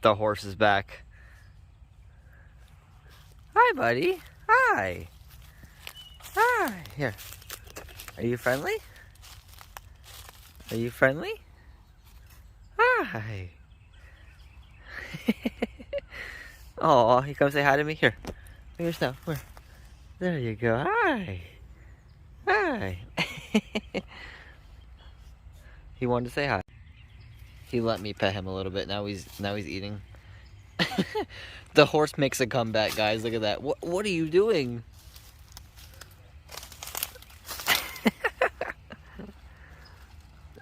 The horse is back. Hi, buddy. Hi. Hi. Here. Are you friendly? Are you friendly? Hi. Oh, you come say hi to me? Here. Here's Snow. Where? There you go. Hi. Hi. He wanted to say hi. He let me pet him a little bit. Now he's eating. The horse makes a comeback, guys. Look at that. What are you doing?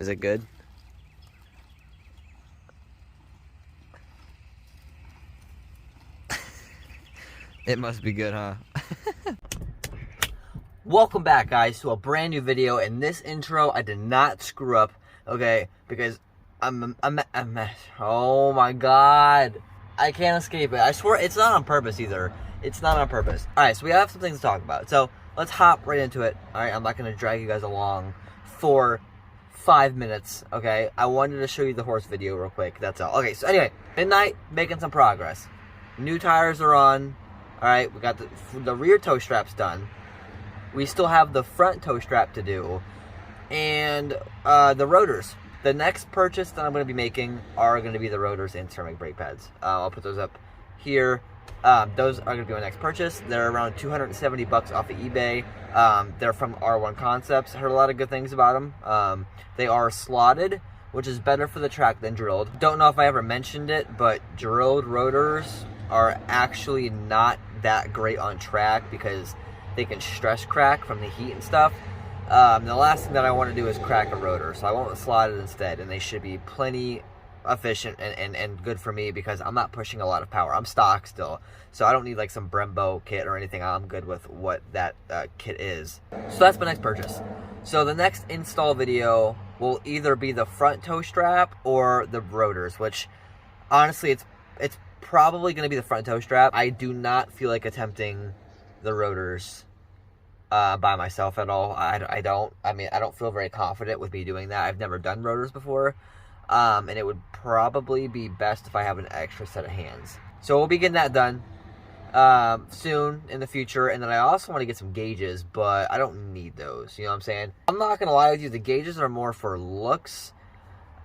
Is it good? It must be good, huh? Welcome back, guys, to a brand new video. In this intro, I did not screw up, okay? Because I'm oh my god. I can't escape it. I swear it's not on purpose either. It's not on purpose. Alright, so we have some things to talk about. So let's hop right into it. Alright, I'm not going to drag you guys along for 5 minutes, okay? I wanted to show you the horse video real quick. That's all. Okay, so anyway, midnight, making some progress. New tires are on. Alright, we got the rear toe straps done. We still have the front toe strap to do. And the rotors. The next purchase that I'm going to be making are going to be the rotors and ceramic brake pads. I'll put those up here. Those are going to be my next purchase. They're around $270 off of eBay. They're from R1 Concepts. I heard a lot of good things about them. They are slotted, which is better for the track than drilled. Don't know if I ever mentioned it, but drilled rotors are actually not that great on track because they can stress crack from the heat and stuff. The last thing that I want to do is crack a rotor, so I want slot it instead, and they should be plenty efficient and good for me because I'm not pushing a lot of power. I'm stock still, so I don't need like some Brembo kit or anything. I'm good with what that kit is. So that's my next purchase. So the next install video will either be the front toe strap or the rotors, which honestly it's probably going to be the front toe strap. I do not feel like attempting the rotors by myself at all. I don't feel very confident with me doing that. I've never done rotors before, and it would probably be best if I have an extra set of hands. So we'll be getting that done soon in the future, and then I also want to get some gauges, but I don't need those, you know what I'm saying? I'm not gonna lie with you, the gauges are more for looks.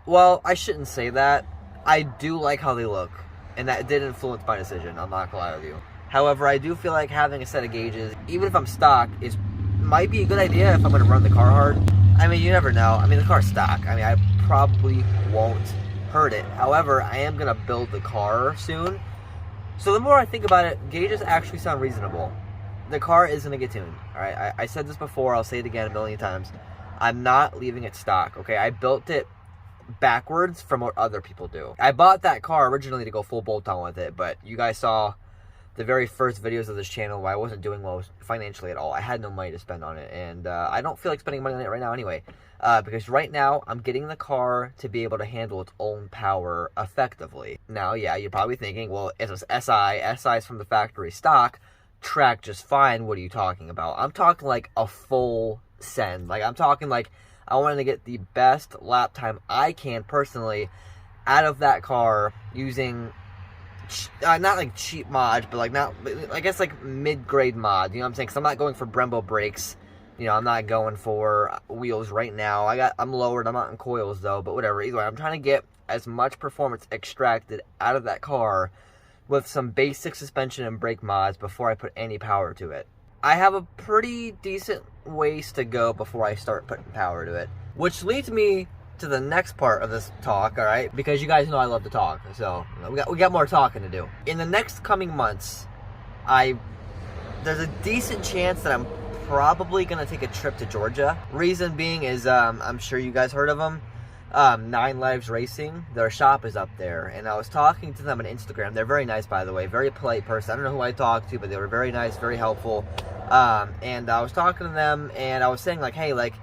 Well, I shouldn't say that. I do like how they look, and that did influence my decision. I'm not gonna lie with you. However, I do feel like having a set of gauges, even if I'm stock, might be a good idea if I'm going to run the car hard. I mean, you never know. I mean, the car's stock. I mean, I probably won't hurt it. However, I am going to build the car soon. So the more I think about it, gauges actually sound reasonable. The car is going to get tuned. All right, I said this before. I'll say it again a million times. I'm not leaving it stock, okay? I built it backwards from what other people do. I bought that car originally to go full bolt-on with it, but you guys saw the very first videos of this channel where I wasn't doing well financially at all. I had no money to spend on it, and I don't feel like spending money on it right now anyway, because right now I'm getting the car to be able to handle its own power effectively. Now, yeah, you're probably thinking, well, it's a SI is from the factory stock, track just fine. What are you talking about? I'm talking like a full send. Like, I'm talking like I wanted to get the best lap time I can personally out of that car using not like cheap mods, but like I guess like mid-grade mod, you know what I'm saying? Because I'm not going for Brembo brakes, you know, I'm not going for wheels right now. I'm lowered, I'm not in coils though, but whatever. Either way, I'm trying to get as much performance extracted out of that car with some basic suspension and brake mods before I put any power to it. I have a pretty decent ways to go before I start putting power to it, which leads me to the next part of this talk, all right? Because you guys know I love to talk, so we got more talking to do. In the next coming months, there's a decent chance that I'm probably gonna take a trip to Georgia. Reason being is I'm sure you guys heard of them, 9 Lives Racing. Their shop is up there, and I was talking to them on Instagram. They're very nice, by the way, very polite person. I don't know who I talked to, but they were very nice, very helpful. And I was talking to them, and I was saying like, hey, like,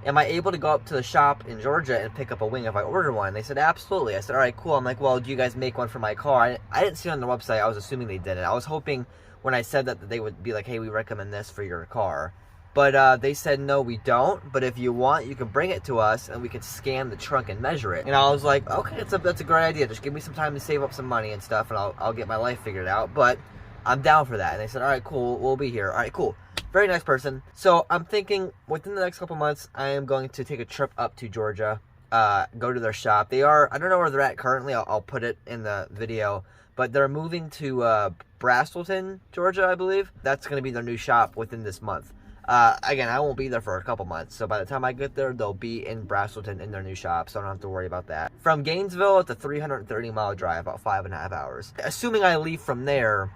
am I able to go up to the shop in Georgia and pick up a wing if I order one? They said, absolutely. I said, all right, cool. I'm like, well, do you guys make one for my car? I didn't see it on the website. I was assuming they didn't. I was hoping when I said that they would be like, hey, we recommend this for your car. But they said, no, we don't. But if you want, you can bring it to us and we can scan the trunk and measure it. And I was like, okay, that's a great idea. Just give me some time to save up some money and stuff, and I'll get my life figured out. But I'm down for that. And they said, all right, cool, we'll be here. All right, cool. Very nice person. So I'm thinking within the next couple months, I am going to take a trip up to Georgia, go to their shop. I don't know where they're at currently. I'll put it in the video. But they're moving to Brastleton, Georgia, I believe. That's going to be their new shop within this month. Again, I won't be there for a couple months, so by the time I get there, they'll be in Brastleton in their new shop, so I don't have to worry about that. From Gainesville, it's a 330-mile drive, about 5.5 hours. Assuming I leave from there,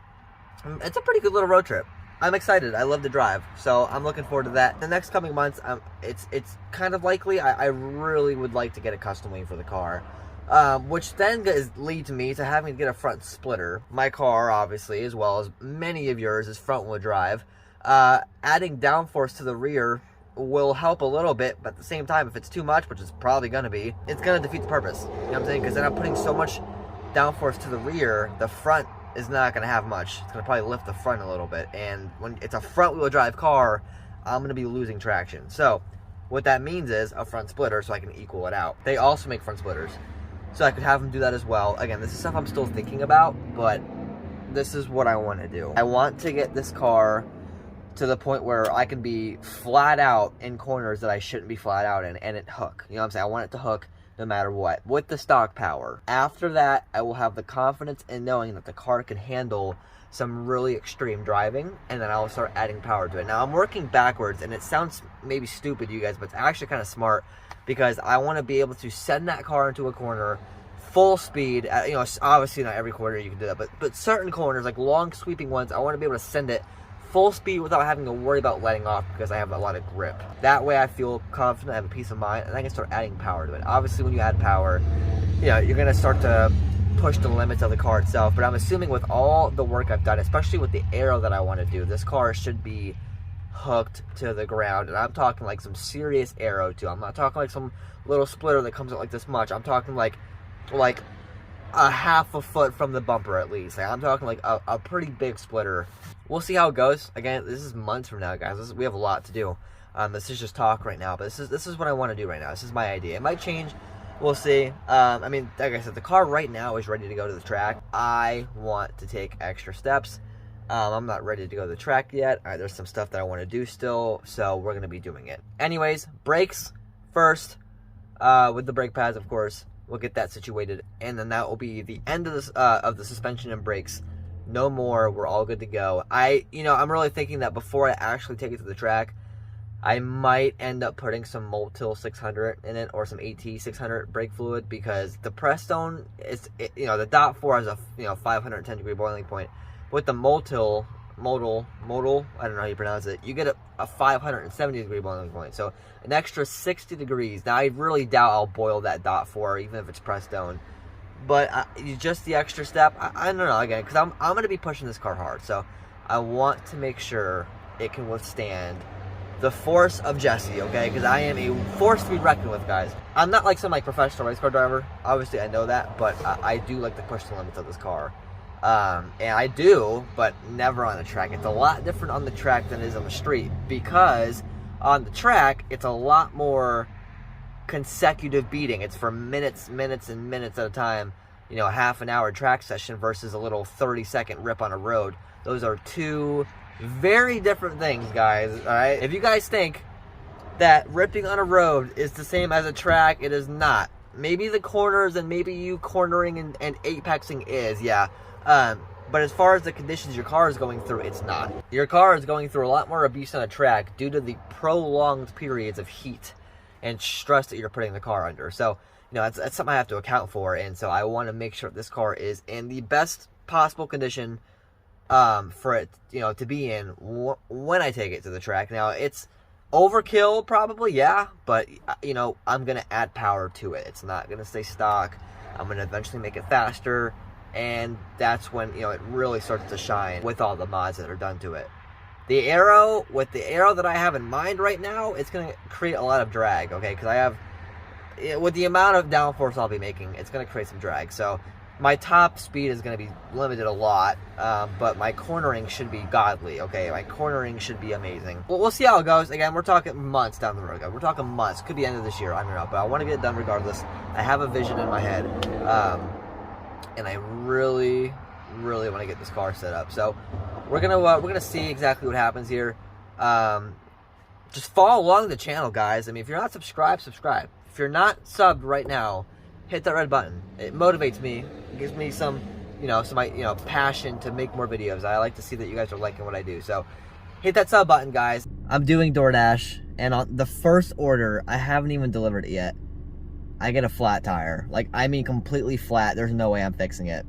it's a pretty good little road trip. I'm excited. I love to drive, so I'm looking forward to that. The next coming months, it's kind of likely. I really would like to get a custom wing for the car, which then leads me to having to get a front splitter. My car, obviously, as well as many of yours, is front-wheel drive. Adding downforce to the rear will help a little bit, but at the same time, if it's too much, which is probably going to be, it's going to defeat the purpose. You know what I'm saying? Because then I'm putting so much downforce to the rear, the front is not going to have much. It's going to probably lift the front a little bit, and when it's a front-wheel drive car, I'm going to be losing traction. So what that means is a front splitter, so I can equal it out. They also make front splitters, so I could have them do that as well. Again, this is stuff I'm still thinking about, but this is what I want to do. I want to get this car to the point where I can be flat out in corners that I shouldn't be flat out in, and it hook. You know what I'm saying? I want it to hook no matter what, with the stock power. After that, I will have the confidence in knowing that the car can handle some really extreme driving, and then I'll start adding power to it. Now, I'm working backwards, and it sounds maybe stupid to you guys, but it's actually kind of smart, because I want to be able to send that car into a corner full speed. You know, obviously not every corner you can do that, but certain corners, like long sweeping ones, I want to be able to send it full speed without having to worry about letting off, because I have a lot of grip. That way I feel confident, I have a peace of mind, and I can start adding power to it. Obviously, when you add power, you know, you're going to start to push the limits of the car itself, but I'm assuming with all the work I've done, especially with the aero that I want to do, this car should be hooked to the ground, and I'm talking like some serious aero too. I'm not talking like some little splitter that comes out like this much. I'm talking like a half a foot from the bumper at least. Like, I'm talking like a pretty big splitter. We'll see how it goes. Again, this is months from now, guys. We have a lot to do. This is just talk right now, but this is what I want to do right now. This is my idea. It might change. We'll see. I mean, like I said, the car right now is ready to go to the track. I want to take extra steps. I'm not ready to go to the track yet. There's some stuff that I want to do still, so we're going to be doing it. Anyways, brakes first, with the brake pads, of course. We'll get that situated, and then that will be the end of this of the suspension and brakes. No more. We're all good to go. I'm really thinking that before I actually take it to the track, I might end up putting some Multil 600 in it, or some AT 600 brake fluid, because the Prestone the dot 4 has a 510 degree boiling point. With the modal, I don't know how you pronounce it, you get a 570 degree boiling point, so an extra 60 degrees. Now, I really doubt I'll boil that dot 4, even if it's Prestone, but just the extra step, I don't know, again, because I'm going to be pushing this car hard, so I want to make sure it can withstand the force of Jesse, okay, because I am a force to be reckoned with, guys. I'm not like some professional race car driver, obviously I know that, but I do like to push the limits of this car. And I do, but never on the track. It's a lot different on the track than it is on the street, because on the track, it's a lot more consecutive beating. It's for minutes and minutes at a time, half an hour track session versus a little 30-second rip on a road. Those are two very different things, guys, all right? If you guys think that ripping on a road is the same as a track, it is not. Maybe the corners and maybe you cornering and apexing is, yeah. But as far as the conditions your car is going through, it's not. Your car is going through a lot more abuse on a track due to the prolonged periods of heat and stress that you're putting the car under. So, that's something I have to account for, and so I want to make sure this car is in the best possible condition for it, to be in when I take it to the track. Now, it's overkill probably, yeah, but, I'm going to add power to it. It's not going to stay stock. I'm going to eventually make it faster, and that's when, it really starts to shine with all the mods that are done to it. The aero, with the aero that I have in mind right now, it's going to create a lot of drag, okay, because with the amount of downforce I'll be making, it's going to create some drag. So My top speed is going to be limited a lot, but my cornering should be godly, okay? My cornering should be amazing. Well, we'll see how it goes. Again, we're talking months down the road, guys. We're talking months. Could be end of this year, I don't know, but I want to get it done regardless. I have a vision in my head, and I really want to get this car set up. So we're gonna see exactly what happens here. Just follow along the channel, guys. I mean, if you're not subscribed, subscribe. If you're not subbed right now, hit that red button. It motivates me. It gives me some passion to make more videos. I like to see that you guys are liking what I do. So hit that sub button, guys. I'm doing DoorDash, and on the first order, I haven't even delivered it yet. I get a flat tire. Like, I mean completely flat. There's no way I'm fixing it.